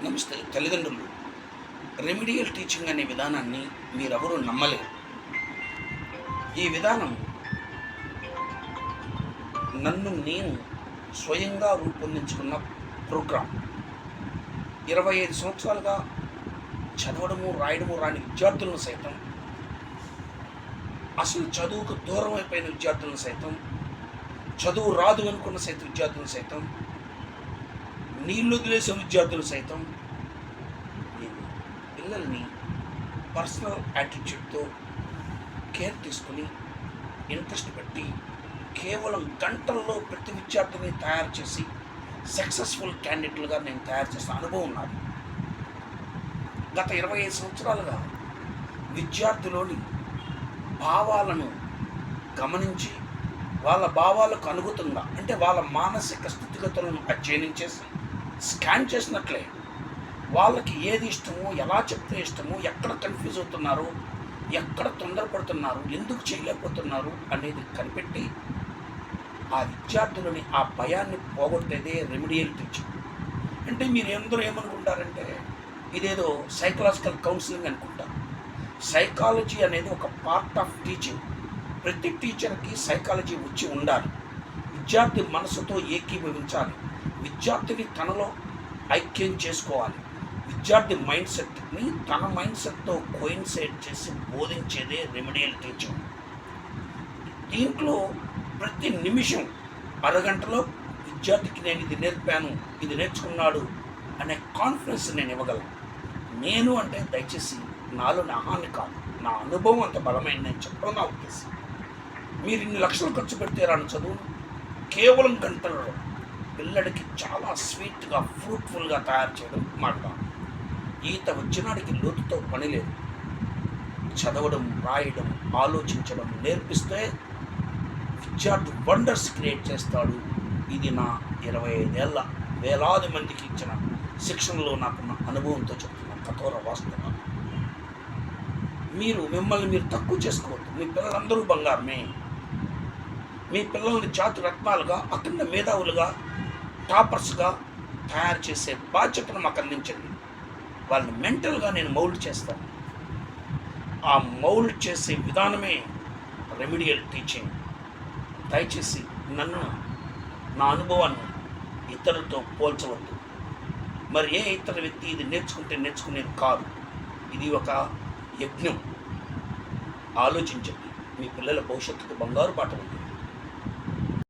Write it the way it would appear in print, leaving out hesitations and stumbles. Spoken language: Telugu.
నమస్తే తల్లిదండ్రులు. రెమిడియల్ టీచింగ్ అనే విధానాన్ని మీరెవరూ నమ్మలేరు. ఈ విధానం నన్ను నేను స్వయంగా రూపొందించుకున్న ప్రోగ్రాం. 25 సంవత్సరాలుగా చదవడము రాయడము రాని విద్యార్థులను సైతం, అసలు చదువుకు దూరం అయిపోయిన విద్యార్థులను సైతం, చదువు రాదు అనుకున్న విద్యార్థులను సైతం, నీళ్ళు వదిలేసిన విద్యార్థులు సైతం నేను పిల్లల్ని పర్సనల్ యాటిట్యూడ్తో కేర్ తీసుకుని ఇంట్రెస్ట్ పెట్టి కేవలం గంటల్లో ప్రతి విద్యార్థిని తయారు చేసి సక్సెస్ఫుల్ క్యాండిడేట్లుగా నేను తయారు చేసిన అనుభవం నాది. గత 25 సంవత్సరాలుగా విద్యార్థిలోని భావాలను గమనించి వాళ్ళ భావాలకు అనుగుణంగా, అంటే వాళ్ళ మానసిక స్థితిగతులను అధ్యయనం చేసి స్కాన్ చేసినట్లే వాళ్ళకి ఏది ఇష్టమో, ఎలా చెప్తే ఇష్టమో, ఎక్కడ కన్ఫ్యూజ్ అవుతున్నారు, ఎక్కడ తొందరపడుతున్నారు, ఎందుకు చేయలేకపోతున్నారు అనేది కనిపెట్టి ఆ విద్యార్థులని ఆ భయాన్ని పోగొట్టేదే రెమిడియల్ టీచింగ్. అంటే మీరు అందరూ ఏమనుకుంటారంటే ఇదేదో సైకలాజికల్ కౌన్సిలింగ్ అనుకుంటారు. సైకాలజీ అనేది ఒక పార్ట్ ఆఫ్ టీచింగ్. ప్రతి టీచర్కి సైకాలజీ వచ్చి ఉండాలి. విద్యార్థి మనసుతో ఏకీభవించాలి. విద్యార్థిని తనలో ఐక్యం చేసుకోవాలి. విద్యార్థి మైండ్ సెట్ని తన మైండ్ సెట్తో కోయిన్సైడ్ చేసి బోధించేదే రెమిడియల్ టీచింగ్. దీంట్లో ప్రతి నిమిషం అరగంటలో విద్యార్థికి నేను ఇది నేర్పాను, ఇది నేర్చుకున్నాడు అనే కాన్ఫిడెన్స్ నేను ఇవ్వగలను. నేను అంటే దయచేసి నాలో అహాన్ని కాదు, నా అనుభవం అంత బలమైన నేను చెప్పడం నా ఉద్దేశం. మీరు ఇన్ని లక్షలు ఖర్చు పెడితే రాని చదువును కేవలం గంటలలో పిల్లడికి చాలా స్వీట్గా, ఫ్రూట్ఫుల్గా తయారు చేయడం మాట. ఈత వచ్చినాడికి లోతుతో పని లేదు. చదవడం, రాయడం, ఆలోచించడం నేర్పిస్తే విద్యార్థి వండర్స్ క్రియేట్ చేస్తాడు. ఇది నా 25 ఏళ్ళ వేలాది మందికి ఇచ్చిన శిక్షణలో నాకున్న అనుభవంతో చెప్తున్న కఠోర వాస్తవం. మిమ్మల్ని మీరు తక్కువ చేసుకోవద్దు. మీ పిల్లలందరూ బంగారమే. మీ పిల్లల్ని జాతి రత్నాలుగా, అఖండ మేధావులుగా, టాపర్స్గా తయారు చేసే బాధ్యతను మాకు అందించండి. వాళ్ళని మెంటల్గా నేను మౌల్డ్ చేస్తాను. ఆ మౌల్డ్ చేసే విధానమే రెమిడియల్ టీచింగ్. దయచేసి నన్ను, నా అనుభవాన్ని ఇతరులతో పోల్చవద్దు. మరి ఏ ఇతర వ్యక్తి ఇది నేర్చుకునేది కాదు. ఇది ఒక యజ్ఞం. ఆలోచించండి. మీ పిల్లల భవిష్యత్తుకు బంగారు బాట ఉంది.